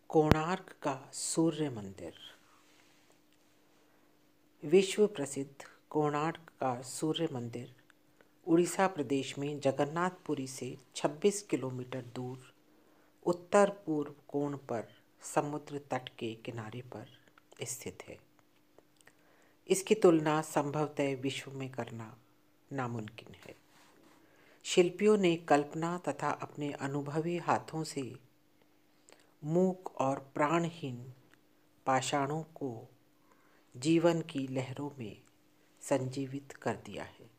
कोणार्क का सूर्य मंदिर। विश्व प्रसिद्ध कोणार्क का सूर्य मंदिर उड़ीसा प्रदेश में जगन्नाथपुरी से 26 किलोमीटर दूर उत्तर पूर्व कोण पर समुद्र तट के किनारे पर स्थित है। इसकी तुलना संभवतः विश्व में करना नामुमकिन है। शिल्पियों ने कल्पना तथा अपने अनुभवी हाथों से मूक और प्राणहीन पाषाणों को जीवन की लहरों में संजीवित कर दिया है।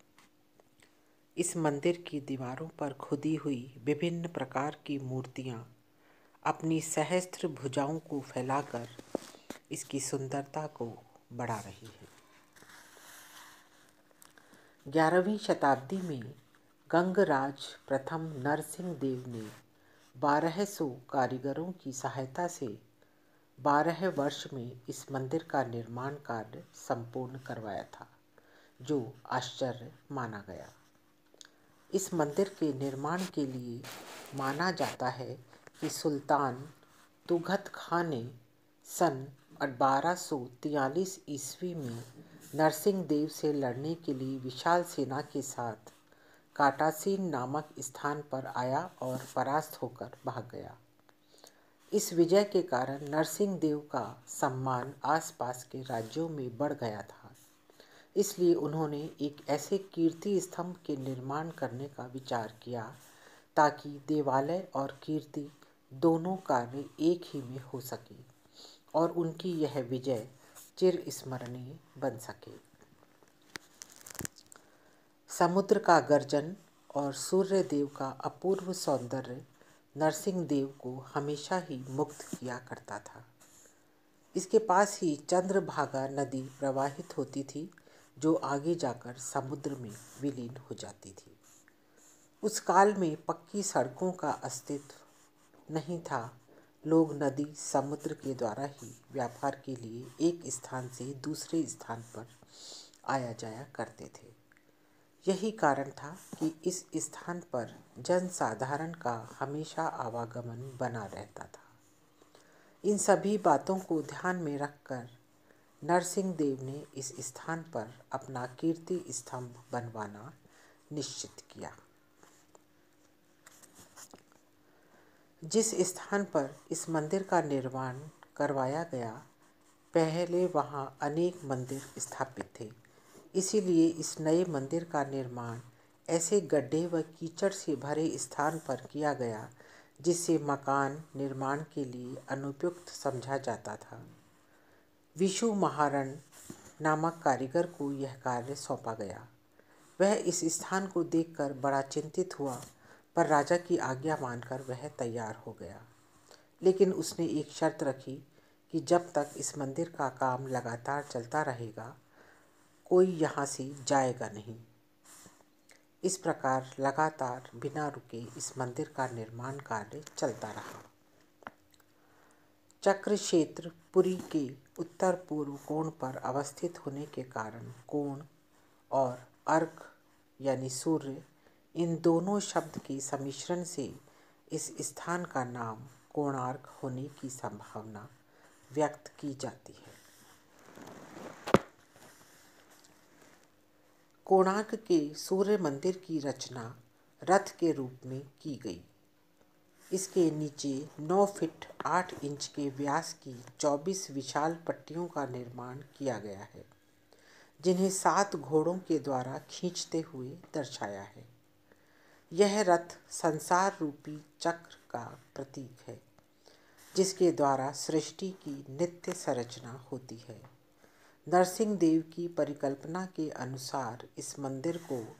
इस मंदिर की दीवारों पर खुदी हुई विभिन्न प्रकार की मूर्तियां अपनी सहस्त्र भुजाओं को फैलाकर इसकी सुंदरता को बढ़ा रही है। 11वीं शताब्दी में गंगराज प्रथम नरसिंह देव ने 1200 कारीगरों की सहायता से 12 वर्ष में इस मंदिर का निर्माण कार्य संपूर्ण करवाया था, जो आश्चर्य माना गया। इस मंदिर के निर्माण के लिए माना जाता है कि सुल्तान तुगत खां ने सन 1243 ईस्वी में नरसिंह देव से लड़ने के लिए विशाल सेना के साथ काटासीन नामक स्थान पर आया और परास्त होकर भाग गया। इस विजय के कारण नरसिंह देव का सम्मान आसपास के राज्यों में बढ़ गया था। इसलिए उन्होंने एक ऐसे कीर्ति स्तंभ के निर्माण करने का विचार किया ताकि देवालय और कीर्ति दोनों कार्य एक ही में हो सके और उनकी यह विजय चिरस्मरणीय बन सके। समुद्र का गर्जन और सूर्य देव का अपूर्व सौंदर्य नरसिंह देव को हमेशा ही मुग्ध किया करता था। इसके पास ही चंद्रभागा नदी प्रवाहित होती थी, जो आगे जाकर समुद्र में विलीन हो जाती थी। उस काल में पक्की सड़कों का अस्तित्व नहीं था। लोग नदी समुद्र के द्वारा ही व्यापार के लिए एक स्थान से दूसरे स्थान पर आया जाया करते थे। यही कारण था कि इस स्थान पर जनसाधारण का हमेशा आवागमन बना रहता था। इन सभी बातों को ध्यान में रखकर नरसिंह देव ने इस स्थान पर अपना कीर्ति स्तंभ बनवाना निश्चित किया। जिस स्थान पर इस मंदिर का निर्माण करवाया गया, पहले वहां अनेक मंदिर स्थापित थे। इसीलिए इस नए मंदिर का निर्माण ऐसे गड्ढे व कीचड़ से भरे स्थान पर किया गया जिससे मकान निर्माण के लिए अनुपयुक्त समझा जाता था। विशु महारण नामक कारीगर को यह कार्य सौंपा गया। वह इस स्थान को देखकर बड़ा चिंतित हुआ, पर राजा की आज्ञा मानकर वह तैयार हो गया। लेकिन उसने एक शर्त रखी कि जब तक इस मंदिर का काम लगातार चलता रहेगा, कोई यहाँ से जाएगा नहीं। इस प्रकार लगातार बिना रुके इस मंदिर का निर्माण कार्य चलता रहा। चक्र क्षेत्र पुरी के उत्तर पूर्व कोण पर अवस्थित होने के कारण कोण और अर्क यानी सूर्य, इन दोनों शब्द के सम्मिश्रण से इस स्थान का नाम कोणार्क होने की संभावना व्यक्त की जाती है। कोणार्क के सूर्य मंदिर की रचना रथ के रूप में की गई। इसके नीचे 9 फीट 8 इंच के व्यास की 24 विशाल पट्टियों का निर्माण किया गया है, जिन्हें 7 घोड़ों के द्वारा खींचते हुए दर्शाया है। यह रथ संसार रूपी चक्र का प्रतीक है, जिसके द्वारा सृष्टि की नित्य संरचना होती है। नरसिंह देव की परिकल्पना के अनुसार इस मंदिर को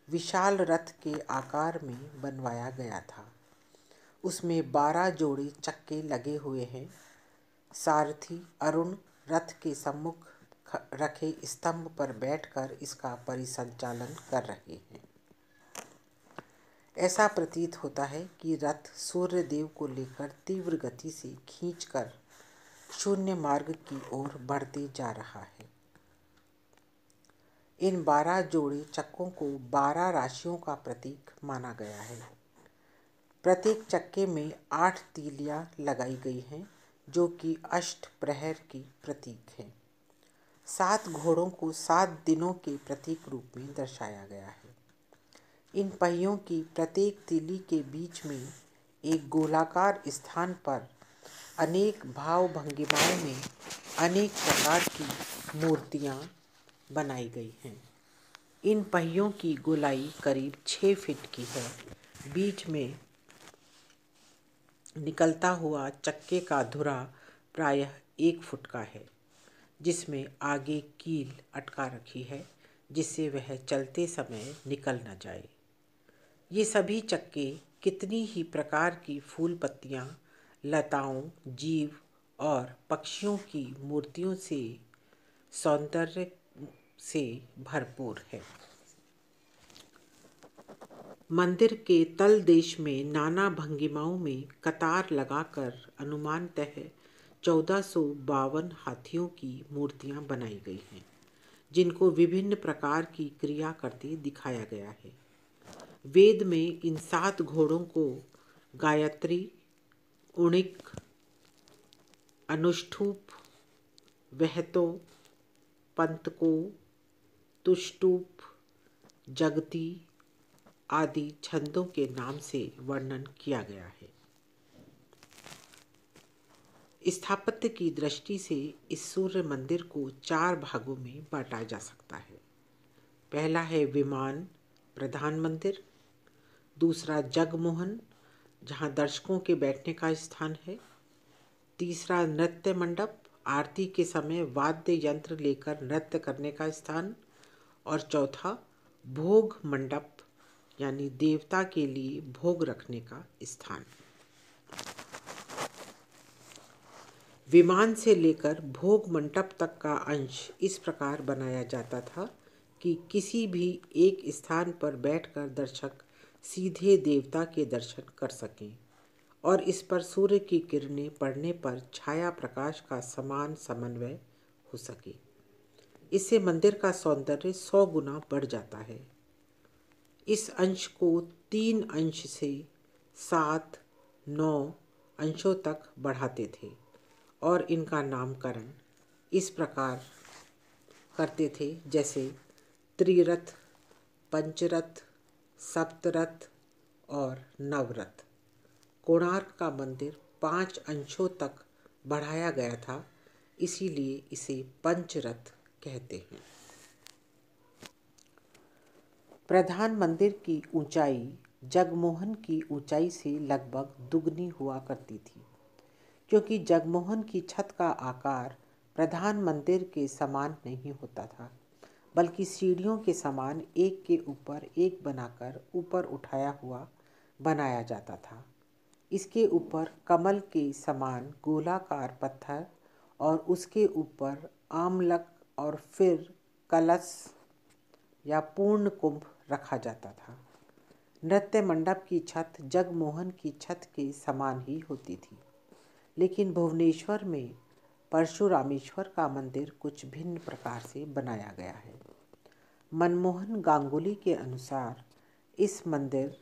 विशाल रथ के आकार में बनवाया गया था। उसमें 12 जोड़े चक्के लगे हुए हैं। सारथी अरुण रथ के सम्मुख रखे स्तंभ पर बैठकर इसका परिसंचालन कर रहे हैं। ऐसा प्रतीत होता है कि रथ सूर्य देव को लेकर तीव्र गति से खींचकर शून्य मार्ग की ओर बढ़ते जा रहा है। इन 12 जोड़े चक्कों को 12 राशियों का प्रतीक माना गया है। प्रत्येक चक्के में 8 तीलियां लगाई गई हैं, जो कि अष्ट प्रहर की प्रतीक है। 7 घोड़ों को 7 दिनों के प्रतीक रूप में दर्शाया गया है। इन पहियों की प्रत्येक तीली के बीच में एक गोलाकार स्थान पर अनेक भाव भंगिमाओं में अनेक प्रकार की मूर्तियाँ बनाई गई हैं। इन पहियों की गोलाई करीब 6 फीट की है। बीच में निकलता हुआ चक्के का धुरा प्रायः 1 फुट का है, जिसमें आगे कील अटका रखी है, जिससे वह चलते समय निकल न जाए। ये सभी चक्के कितनी ही प्रकार की फूल पत्तियाँ, लताओं, जीव और पक्षियों की मूर्तियों से सौंदर्य से भरपूर है। मंदिर के तल देश में नाना भंगिमाओं में कतार लगाकर अनुमानतः 1452 हाथियों की मूर्तियां बनाई गई हैं, जिनको विभिन्न प्रकार की क्रिया करते दिखाया गया है। वेद में इन 7 घोड़ों को गायत्री, उणिक, अनुष्टुप, वहतो, पंतको, तुष्टुप, जगती आदि छंदों के नाम से वर्णन किया गया है। स्थापत्य की दृष्टि से इस सूर्य मंदिर को 4 भागों में बांटा जा सकता है। पहला है विमान प्रधान मंदिर, दूसरा जगमोहन जहाँ दर्शकों के बैठने का स्थान है, तीसरा नृत्य मंडप आरती के समय वाद्य यंत्र लेकर नृत्य करने का स्थान, और चौथा भोग मंडप यानी देवता के लिए भोग रखने का स्थान। विमान से लेकर भोग मंडप तक का अंश इस प्रकार बनाया जाता था कि किसी भी एक स्थान पर बैठकर दर्शक सीधे देवता के दर्शन कर सकें और इस पर सूर्य की किरणें पड़ने पर छाया प्रकाश का समान समन्वय हो सके। इससे मंदिर का सौंदर्य 100 गुना बढ़ जाता है। इस अंश को 3 अंश से 7, 9 अंशों तक बढ़ाते थे और इनका नामकरण इस प्रकार करते थे जैसे त्रिरथ, पंचरथ, सप्तरथ और नवरथ। कोणार्क का मंदिर 5 अंशों तक बढ़ाया गया था, इसीलिए इसे पंचरथ कहते हैं। प्रधान मंदिर की ऊंचाई जगमोहन की ऊंचाई से लगभग दुगनी हुआ करती थी, क्योंकि जगमोहन की छत का आकार प्रधान मंदिर के समान नहीं होता था, बल्कि सीढ़ियों के समान एक के ऊपर एक बनाकर ऊपर उठाया हुआ बनाया जाता था। इसके ऊपर कमल के समान गोलाकार पत्थर और उसके ऊपर आमलक और फिर कलश या पूर्ण कुंभ रखा जाता था। नृत्य मंडप की छत जगमोहन की छत के समान ही होती थी, लेकिन भुवनेश्वर में परशुरामेश्वर का मंदिर कुछ भिन्न प्रकार से बनाया गया है। मनमोहन गांगुली के अनुसार इस मंदिर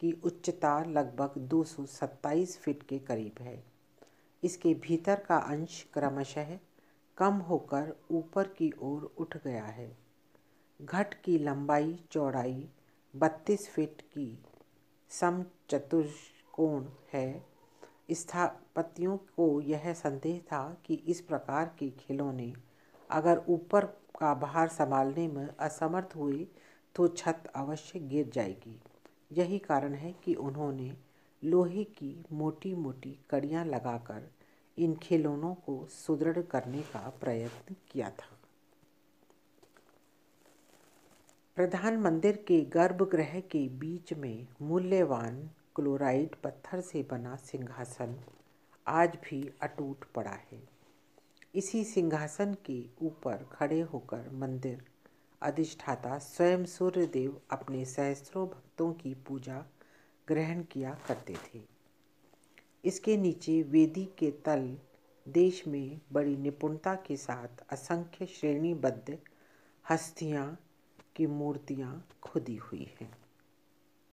की उच्चता लगभग 227 फीट के करीब है। इसके भीतर का अंश क्रमशः कम होकर ऊपर की ओर उठ गया है। घट की लंबाई चौड़ाई 32 फीट की समचतुष्कोण है। स्थापत्यों को यह संदेह था कि इस प्रकार के खिलौने अगर ऊपर का भार संभालने में असमर्थ हुए तो छत अवश्य गिर जाएगी। यही कारण है कि उन्होंने लोहे की मोटी मोटी कड़ियाँ लगाकर इन खिलौनों को सुदृढ़ करने का प्रयत्न किया था। प्रधान मंदिर के गर्भगृह के बीच में मूल्यवान क्लोराइट पत्थर से बना सिंहासन आज भी अटूट पड़ा है। इसी सिंहासन के ऊपर खड़े होकर मंदिर अधिष्ठाता स्वयं सूर्यदेव अपने सहस्त्रों भक्तों की पूजा ग्रहण किया करते थे। इसके नीचे वेदी के तल देश में बड़ी निपुणता के साथ असंख्य श्रेणीबद्ध हस्तियाँ की मूर्तियाँ खुदी हुई हैं।